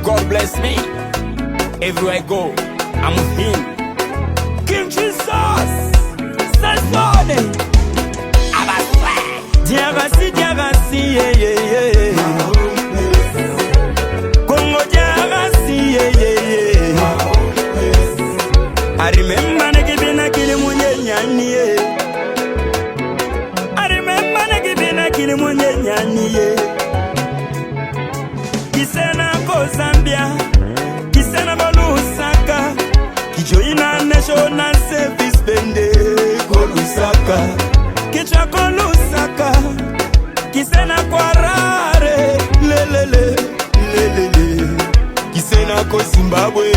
God bless me. Everywhere I go, I'm with him. King Jesus, Sansone, Abaswe, Diarasi, Diarasi, yeah, yeah, yeah. Congo Diarasi, yeah, yeah, yeah. I remember na kibina kili mwenye nyani, yeah. I remember na kibina kili mwenye nyani, yeah. Kisena ko Zambia, Kisena bolu Lusaka, Kijoina National Service Bende ko Lusaka, Kichwa ko Lusaka, Kisena ko Harare, lelele, lelele, Kisena ko Zimbabwe.